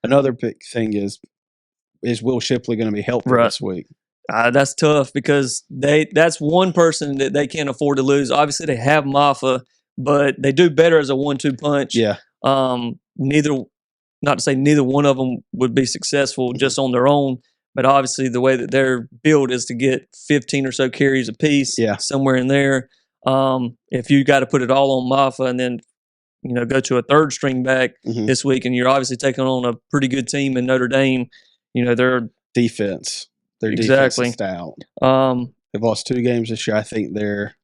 Another big thing is Will Shipley going to be healthy this week? That's tough because that's one person that they can't afford to lose. Obviously, they have Maffa, but they do better as a 1-2 punch. Yeah. Not to say neither one of them would be successful just on their own, but obviously the way that they're built is to get 15 or so carries apiece, somewhere in there. If you got to put it all on Maffa and then go to a third string back this week, and you're obviously taking on a pretty good team in Notre Dame, their defense. Their defense is stout. They've lost 2 games this year. I think they're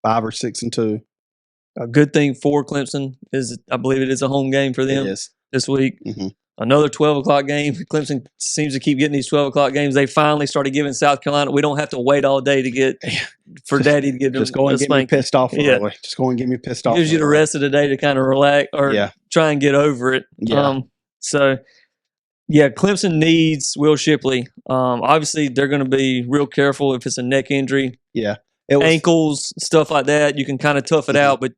5 or 6-2. A good thing for Clemson is, I believe it is a home game for them this week. Another 12 o'clock game. Clemson seems to keep getting these 12 o'clock games. They finally started giving South Carolina. We don't have to wait all day to get for Daddy to get just go and get me pissed off early. Just go and get me pissed off. Gives you the rest of the day to kind of relax or try and get over it. Clemson needs Will Shipley. Obviously, they're going to be real careful if it's a neck injury. Ankles, stuff like that. You can kind of tough it out, but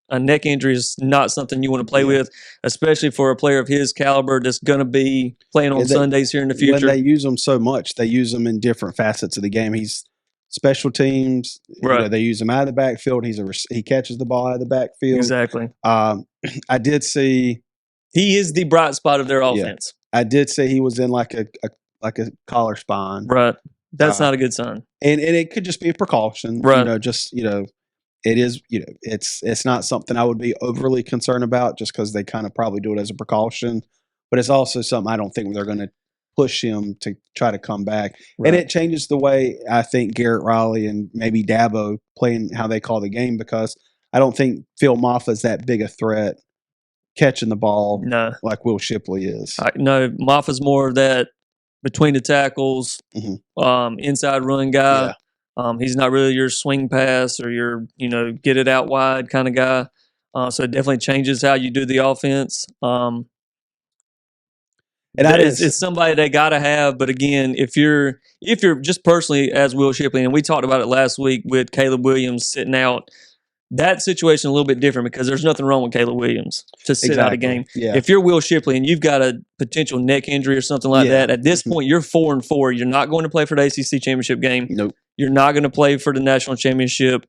a neck injury is not something you want to play with, especially for a player of his caliber that's going to be playing on Sundays here in the future. When they use him so much, they use him in different facets of the game. He's special teams. They use him out of the backfield. He catches the ball out of the backfield. Exactly. I did see he is the bright spot of their offense. I did say he was in like a collar spine. Right. That's not a good sign. And it could just be a precaution. Right. It is, it's not something I would be overly concerned about just because they kind of probably do it as a precaution. But it's also something I don't think they're going to push him to try to come back. Right. And it changes the way I think Garrett Riley and maybe Dabo playing how they call the game, because I don't think Phil Maffa is that big a threat catching the ball like Will Shipley is. No, Maffa's more of that between the tackles, inside run guy. He's not really your swing pass or your, get it out wide kind of guy. So it definitely changes how you do the offense. And it's somebody they got to have. But again, if you're just personally as Will Shipley, and we talked about it last week with Caleb Williams sitting out, that situation a little bit different because there's nothing wrong with Caleb Williams to sit out a game. Yeah. If you're Will Shipley and you've got a potential neck injury or something like that, at this point you're 4-4. You're not going to play for the ACC championship game. Nope. You're not going to play for the national championship.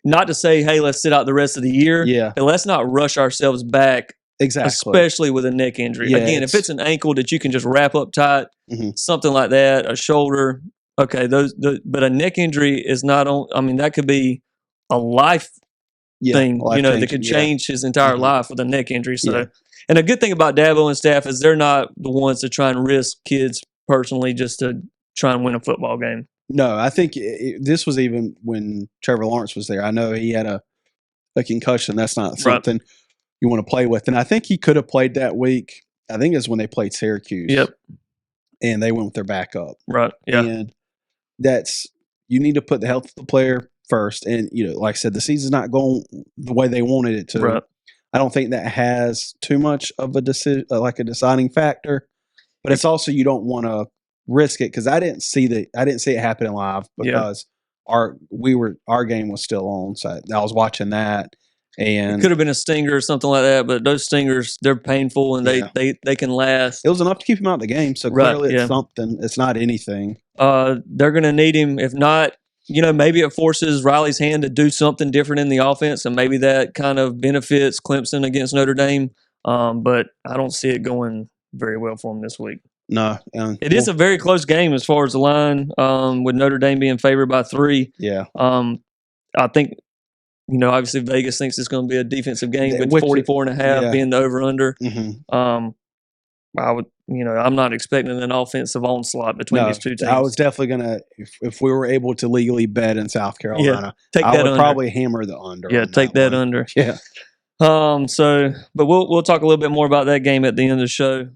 Not to say, hey, let's sit out the rest of the year. But let's not rush ourselves back. Exactly. Especially with a neck injury. Again, if it's an ankle that you can just wrap up tight, something like that, a shoulder, okay, but a neck injury is not on. I mean, that could be a life thing, that could change his entire life with a neck injury. So, and a good thing about Dabo and staff is they're not the ones to try and risk kids personally just to try and win a football game. No, I think this was even when Trevor Lawrence was there. I know he had a concussion. That's not something you want to play with. And I think he could have played that week. I think it's when they played Syracuse. Yep. And they went with their backup. Right. Yeah. And you need to put the health of the player first. And, like I said, the season's not going the way they wanted it to. Right. I don't think that has too much of a a deciding factor. But it's also you don't want to risk it because I didn't see it happening live because our game was still on. So I was watching that. And it could have been a stinger or something like that, but those stingers, they're painful and they can last. It was enough to keep him out of the game, so clearly it's something. It's not anything. They're going to need him. If not, maybe it forces Riley's hand to do something different in the offense, and maybe that kind of benefits Clemson against Notre Dame. But I don't see it going very well for him this week. No. It is a very close game as far as the line, with Notre Dame being favored by 3. Yeah. I think – obviously Vegas thinks it's going to be a defensive game with 44.5 being the over-under. I'm not expecting an offensive onslaught between these two teams. I was definitely going to, if we were able to legally bet in South Carolina, I would probably hammer the under. Yeah, take that under. Yeah. But we'll talk a little bit more about that game at the end of the show.